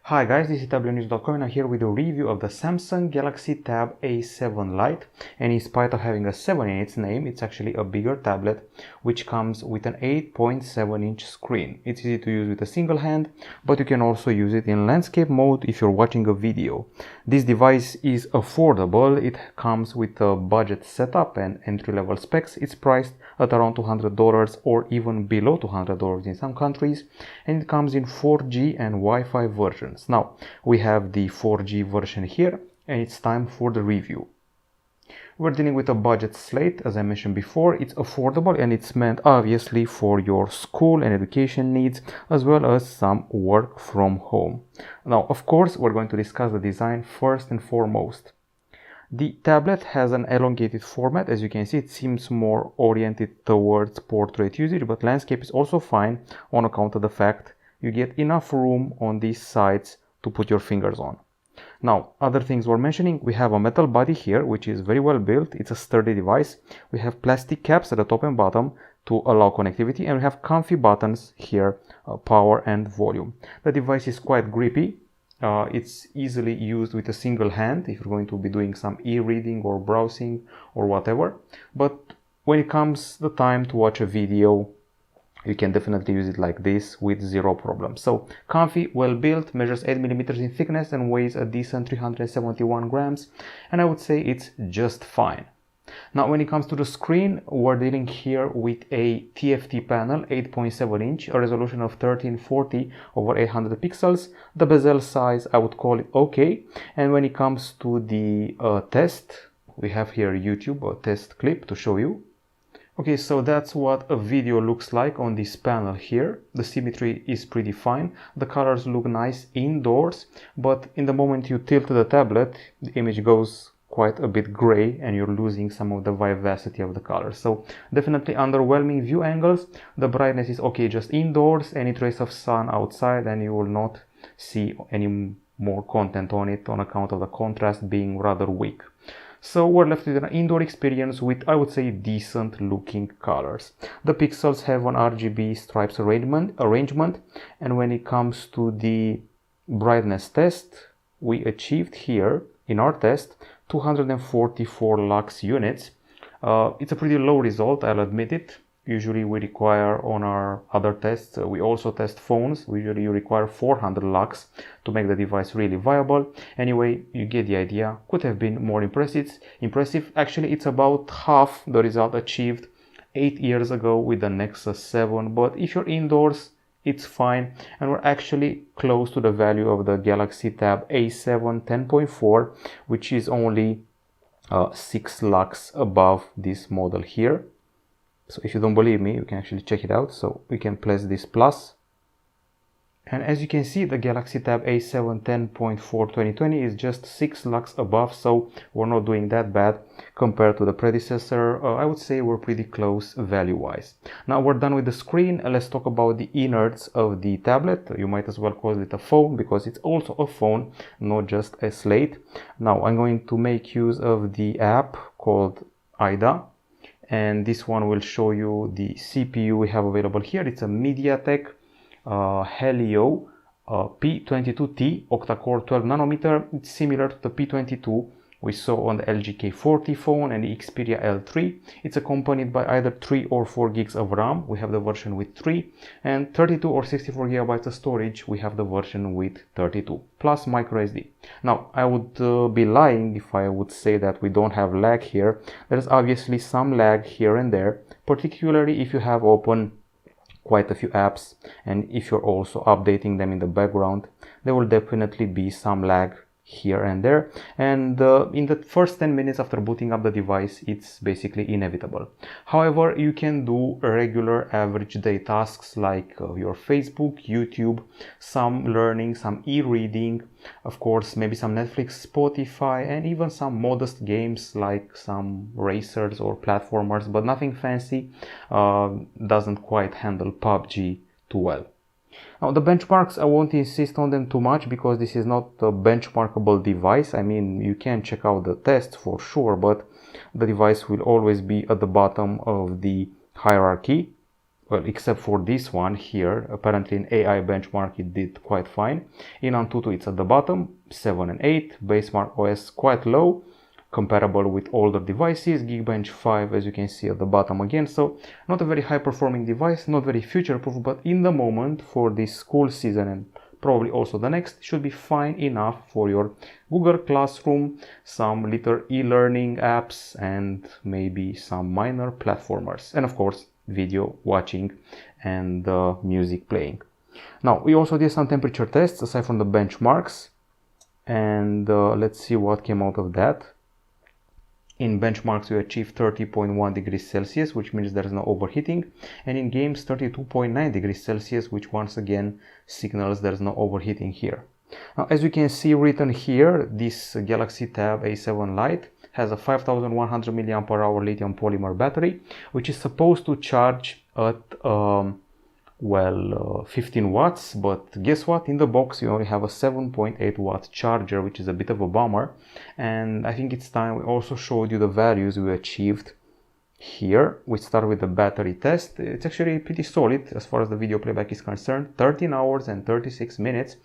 Hi guys, this is Tablet-News.com and I'm here with a review of the Samsung Galaxy Tab A7 Lite, and in spite of having a 7 in its name, it's actually a bigger tablet which comes with an 8.7-inch screen. It's easy to use with a single hand, but you can also use it in landscape mode if you're watching a video. This device is affordable. It comes with a budget setup and entry-level specs. It's priced at around $200 or even below $200 in some countries, and it comes in 4G and Wi-Fi versions. Now we have the 4G version here, and it's time for the review. We're dealing with a budget slate. As I mentioned before, it's affordable and it's meant obviously for your school and education needs, as well as some work from home. Now, of course, we're going to discuss the design first and foremost. The tablet has an elongated format. As you can see, it seems more oriented towards portrait usage, but landscape is also fine on account of the fact you get enough room on these sides to put your fingers on. Now, other things we're mentioning, we have a metal body here, which is very well built. It's a sturdy device. We have plastic caps at the top and bottom to allow connectivity, and we have comfy buttons here, power and volume. The device is quite grippy. It's easily used with a single hand if you're going to be doing some e-reading or browsing or whatever. But when it comes the time to watch a video, you can definitely use it like this with zero problem. So comfy, well built, measures 8mm in thickness and weighs a decent 371 grams, and I would say it's just fine. Now when it comes to the screen, we're dealing here with a TFT panel, 8.7-inch, a resolution of 1340 over 800 pixels. The bezel size, I would call it okay. And when it comes to the test, we have here YouTube, a test clip to show you. Okay, so that's what a video looks like on this panel here. The symmetry is pretty fine. The colors look nice indoors, but in the moment you tilt the tablet, the image goes quite a bit gray and you're losing some of the vivacity of the colors. So definitely underwhelming view angles. The brightness is okay just indoors. Any trace of sun outside and you will not see any more content on it on account of the contrast being rather weak. So we're left with an indoor experience with, I would say, decent looking colors. The pixels have an RGB stripes arrangement, and when it comes to the brightness test, we achieved here in our test 244 lux units. It's a pretty low result, I'll admit it. Usually we require on our other tests, we also test phones. Usually you require 400 lux to make the device really viable. Anyway, you get the idea. Could have been more impressive. Actually, it's about half the result achieved 8 years ago with the Nexus 7. But if you're indoors, it's fine. And we're actually close to the value of the Galaxy Tab A7 10.4, which is only 6 lux above this model here. So if you don't believe me, you can actually check it out. So we can place this plus. And as you can see, the Galaxy Tab A7 10.4 2020 is just 6 lux above, so we're not doing that bad compared to the predecessor. I would say we're pretty close value-wise. Now we're done with the screen. Let's talk about the innards of the tablet. You might as well call it a phone because it's also a phone, not just a slate. Now I'm going to make use of the app called IDA. And this one will show you the CPU we have available here. It's a MediaTek Helio P22T octa-core 12nm. It's similar to the P22 we saw on the LG K40 phone and the Xperia L3. It's accompanied by either 3 or 4 gigs of RAM. We have the version with 3, and 32 or 64 gigabytes of storage. We have the version with 32 plus microSD. Now I would be lying if I would say that we don't have lag here. There's obviously some lag here and there, particularly if you have open quite a few apps and if you're also updating them in the background. There will definitely be some lag here and there, and in the first 10 minutes after booting up the device, it's basically inevitable. However, you can do regular average day tasks like your Facebook, YouTube, some learning, some e-reading, of course maybe some Netflix, Spotify, and even some modest games like some racers or platformers, but nothing fancy. Doesn't quite handle PUBG too well. Now the benchmarks, I won't insist on them too much because this is not a benchmarkable device. I mean, you can check out the tests for sure, but the device will always be at the bottom of the hierarchy. well, except for this one here. Apparently in AI benchmark it did quite fine. In Antutu it's at the bottom, 7 and 8. Basemark OS quite low, comparable with older devices. Geekbench 5, as you can see at the bottom again. So not a very high performing device, not very future proof, but in the moment for this school season and probably also the next, should be fine enough for your Google Classroom, some little e-learning apps, and maybe some minor platformers, and of course video watching and music playing. Now we also did some temperature tests aside from the benchmarks, and let's see what came out of that. In benchmarks we achieved 30.1 degrees Celsius, which means there is no overheating, and in games 32.9 degrees Celsius, which once again signals there is no overheating here. Now, as you can see written here, this Galaxy Tab A7 Lite has a 5100 mAh lithium polymer battery, which is supposed to charge at 15 watts, but guess what? In the box you only have a 7.8 watt charger, which is a bit of a bummer. And I think it's time we also showed you the values we achieved here. We start with the battery test. It's actually pretty solid as far as the video playback is concerned, 13 hours and 36 minutes.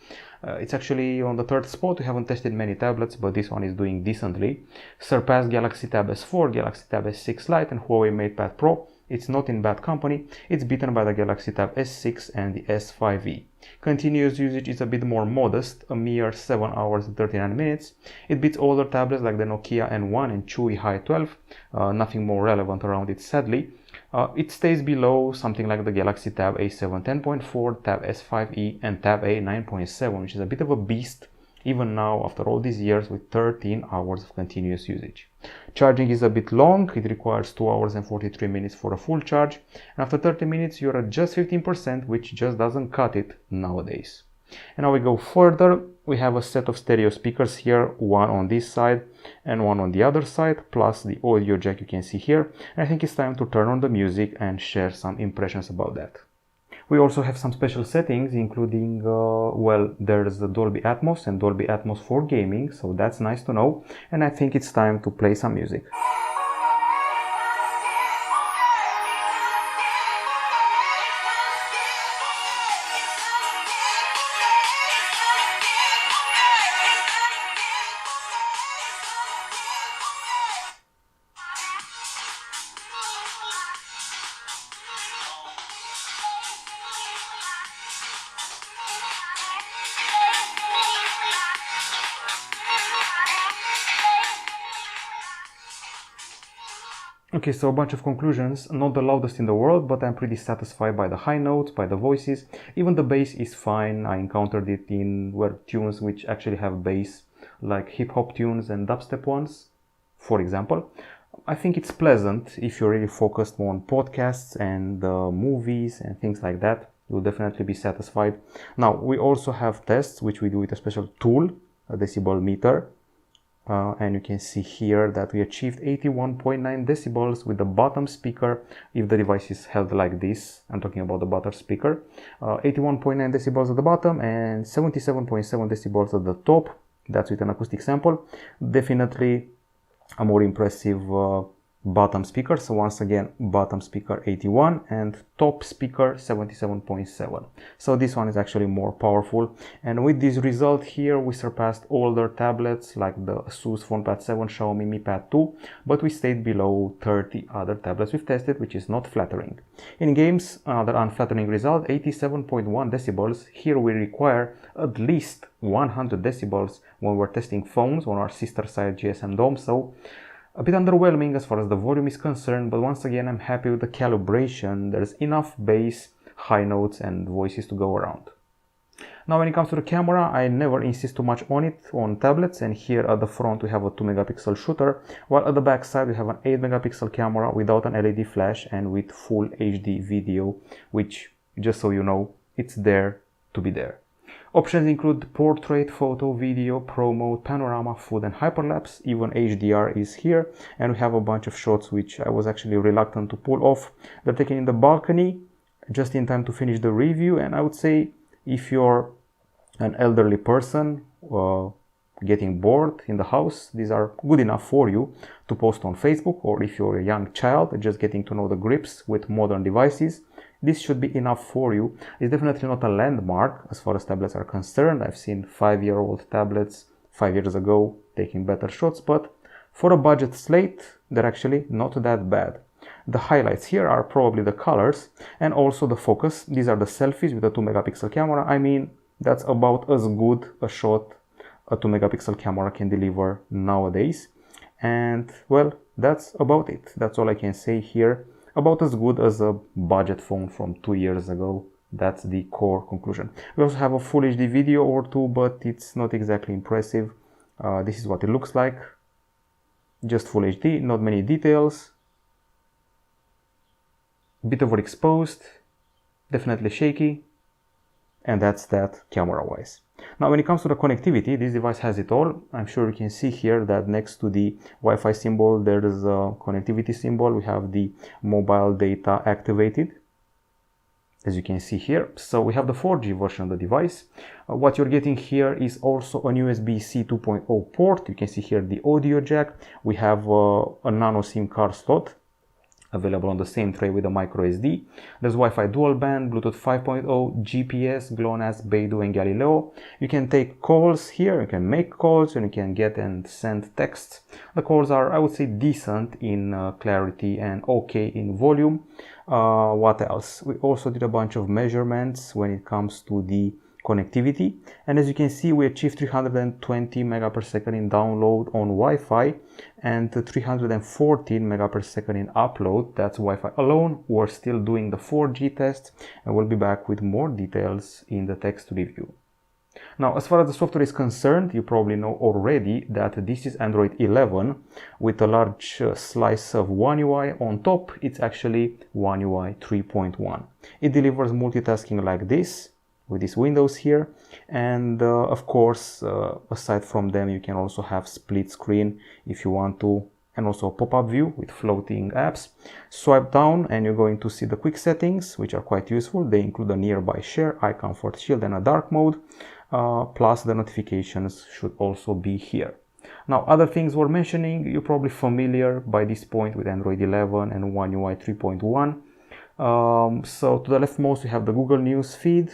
It's actually on the third spot. We haven't tested many tablets, but this one is doing decently. Surpassed Galaxy Tab S4, Galaxy Tab S6 Lite and Huawei MatePad Pro. It's not in bad company. It's beaten by the Galaxy Tab S6 and the S5e. Continuous usage is a bit more modest, a mere 7 hours and 39 minutes. It beats older tablets like the Nokia N1 and Chewy Hi 12. Nothing more relevant around it, sadly. It stays below something like the Galaxy Tab A7 10.4, Tab S5e and Tab A 9.7, which is a bit of a beast even now after all these years with 13 hours of continuous usage. Charging is a bit long. It requires 2 hours and 43 minutes for a full charge, and after 30 minutes you're at just 15%, which just doesn't cut it nowadays. And now we go further. We have a set of stereo speakers here, one on this side and one on the other side, plus the audio jack you can see here. And I think it's time to turn on the music and share some impressions about that. We also have some special settings, including, there's the Dolby Atmos and Dolby Atmos for gaming, so that's nice to know. And I think it's time to play some music. Okay, so a bunch of conclusions. Not the loudest in the world, but I'm pretty satisfied by the high notes, by the voices. Even the bass is fine. I encountered it in tunes which actually have bass, like hip-hop tunes and dubstep ones, for example. I think it's pleasant if you're really focused on podcasts and movies and things like that. You'll definitely be satisfied. Now, we also have tests which we do with a special tool, a decibel meter. And you can see here that we achieved 81.9 decibels with the bottom speaker if the device is held like this. I'm talking about the bottom speaker. 81.9 decibels at the bottom and 77.7 decibels at the top. That's with an acoustic sample. Definitely a more impressive bottom speaker. So once again, bottom speaker 81 and top speaker 77.7. So this one is actually more powerful. And with this result here, we surpassed older tablets like the Asus PhonePad 7, Xiaomi Mi Pad 2, but we stayed below 30 other tablets we've tested, which is not flattering. In games, another unflattering result, 87.1 decibels. Here we require at least 100 decibels when we're testing phones on our sister side GSM Dome. So a bit underwhelming as far as the volume is concerned, but once again I'm happy with the calibration. There's enough bass, high notes and voices to go around. Now when it comes to the camera, I never insist too much on it on tablets, and here at the front we have a 2 megapixel shooter, while at the back side we have an 8 megapixel camera without an LED flash and with full HD video, which, just so you know, it's there to be there. Options include portrait, photo, video, pro mode, panorama, food and hyperlapse. Even HDR is here, and we have a bunch of shots which I was actually reluctant to pull off. They're taken in the balcony just in time to finish the review, and I would say if you're an elderly person getting bored in the house, these are good enough for you to post on Facebook, or if you're a young child just getting to know the grips with modern devices, this should be enough for you. It's definitely not a landmark as far as tablets are concerned. I've seen 5-year-old tablets 5 years ago taking better shots, but for a budget slate, they're actually not that bad. The highlights here are probably the colors and also the focus. These are the selfies with a 2 megapixel camera. I mean, that's about as good a shot a 2 megapixel camera can deliver nowadays. And well, that's about it. That's all I can say here. About as good as a budget phone from 2 years ago. That's the core conclusion. We also have a full HD video or two, but it's not exactly impressive. This is what it looks like. Just full HD, not many details. Bit overexposed, definitely shaky. And that's that camera wise. Now when it comes to the connectivity, this device has it all. I'm sure you can see here that next to the Wi-Fi symbol there is a connectivity symbol. We have the mobile data activated, as you can see here. So we have the 4G version of the device. What you're getting here is also an USB-C 2.0 port. You can see here the audio jack. We have a nano SIM card slot available on the same tray with a microSD. There's Wi-Fi dual band, Bluetooth 5.0, GPS, GLONASS, Beidou and Galileo. You can take calls here, you can make calls, and you can get and send texts. The calls are, I would say, decent in clarity and okay in volume. What else? We also did a bunch of measurements when it comes to the connectivity, and as you can see, we achieved 320 megapers in download on Wi-Fi and 314 megapers in upload. That's Wi-Fi alone. We're still doing the 4G test, and we'll be back with more details in the text review. Now, as far as the software is concerned, you probably know already that this is Android 11 with a large slice of One UI on top. It's actually One UI 3.1. It delivers multitasking like this, with these windows here, and of course aside from them you can also have split screen if you want to, and also a pop-up view with floating apps. Swipe down and you're going to see the quick settings, which are quite useful. They include a nearby share, eye comfort shield, and a dark mode, plus the notifications should also be here. Now, other things we're mentioning, you're probably familiar by this point with Android 11 and One UI 3.1. So to the leftmost we have the Google News feed,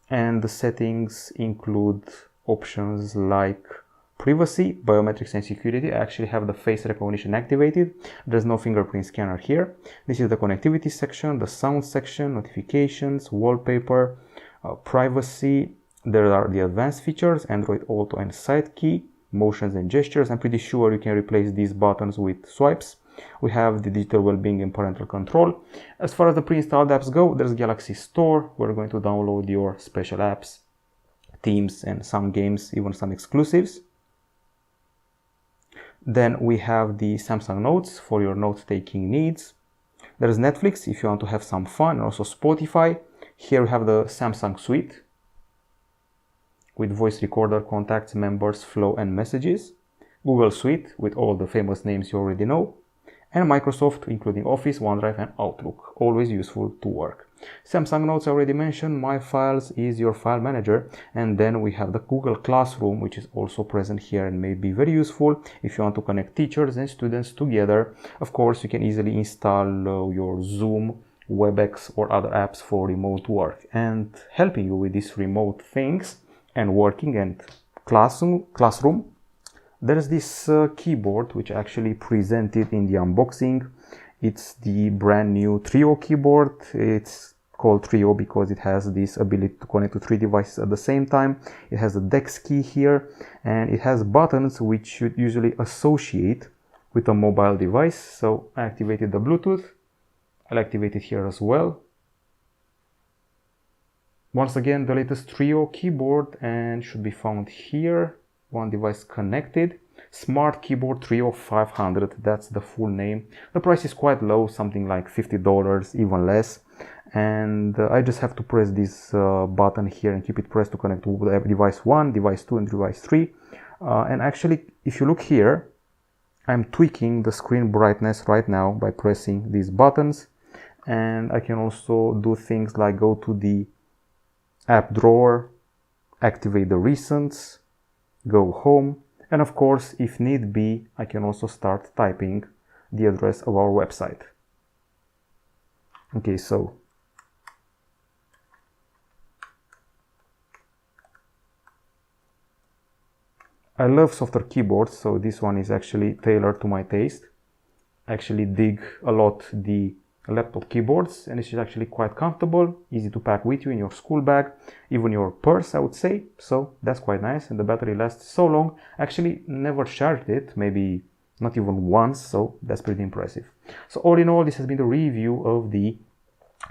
and the settings include options like privacy, biometrics and security. I actually have the face recognition activated. There's no fingerprint scanner here. This is the connectivity section, the sound section, notifications, wallpaper, privacy. There are the advanced features, Android Auto and Side Key, motions and gestures. I'm pretty sure you can replace these buttons with swipes. We have the digital well-being and parental control. As far as the pre-installed apps go, there's Galaxy Store. We're going to download your special apps, themes, and some games, even some exclusives. Then we have the Samsung Notes for your note-taking needs. There's Netflix if you want to have some fun, and also Spotify. Here we have the Samsung Suite with voice recorder, contacts, members, flow, and messages. Google Suite with all the famous names you already know. And Microsoft, including Office, OneDrive, and Outlook. Always useful to work. Samsung Notes I already mentioned. My Files is your file manager. And then we have the Google Classroom, which is also present here and may be very useful if you want to connect teachers and students together. Of course, you can easily install your Zoom, WebEx, or other apps for remote work. And helping you with these remote things and working and classroom, there's this keyboard which I actually presented in the unboxing. It's the brand new Trio keyboard. It's called Trio because it has this ability to connect to 3 devices at the same time. It has a DeX key here, and it has buttons which you usually associate with a mobile device. So I activated the Bluetooth. I'll activate it here as well. Once again, the latest Trio keyboard, and should be found here. One device connected. Smart Keyboard Trio 500, that's the full name. The price is quite low, something like $50, even less. And I just have to press this button here and keep it pressed to connect to device 1, device 2, and device 3. And actually, if you look here, I'm tweaking the screen brightness right now by pressing these buttons. And I can also do things like go to the app drawer, activate the recents, go home, and of course, if need be, I can also start typing the address of our website. Okay, so I love softer keyboards, so this one is actually tailored to my taste. I actually dig a lot the laptop keyboards, and this is actually quite comfortable, easy to pack with you in your school bag, even your purse, I would say. So that's quite nice, and the battery lasts so long. Actually never charged it, maybe not even once, so that's pretty impressive. So all in all, this has been the review of the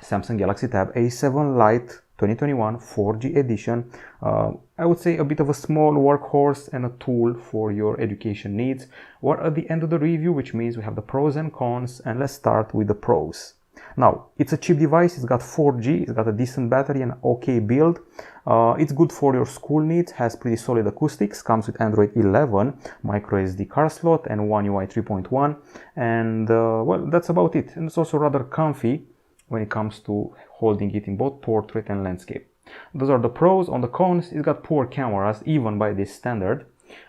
Samsung Galaxy Tab A7 Lite 2021 4G edition. I would say a bit of a small workhorse and a tool for your education needs. We're at the end of the review, which means we have the pros and cons, and let's start with the pros. Now, it's a cheap device, it's got 4G, it's got a decent battery and okay build. It's good for your school needs, has pretty solid acoustics, comes with Android 11, microSD card slot and One UI 3.1, and well, that's about it. And it's also rather comfy when it comes to holding it in both portrait and landscape. Those are the pros. On the cons, it's got poor cameras, even by this standard.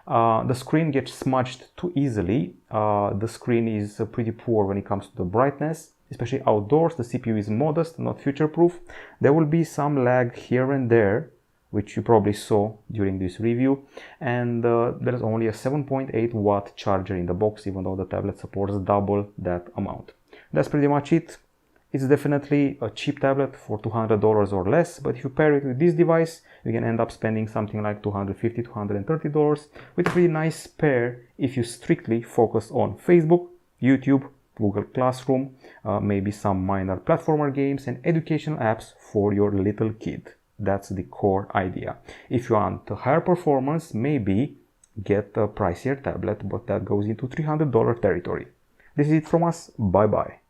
The screen gets smudged too easily. The screen is pretty poor when it comes to the brightness, especially outdoors. The CPU is modest, not future-proof. There will be some lag here and there, which you probably saw during this review. And there is only a 7.8 watt charger in the box, even though the tablet supports double that amount. That's pretty much it. It's definitely a cheap tablet for $200 or less, but if you pair it with this device, you can end up spending something like $250, $230 with a pretty nice pair if you strictly focus on Facebook, YouTube, Google Classroom, maybe some minor platformer games and educational apps for your little kid. That's the core idea. If you want a higher performance, maybe get a pricier tablet, but that goes into $300 territory. This is it from us. Bye bye.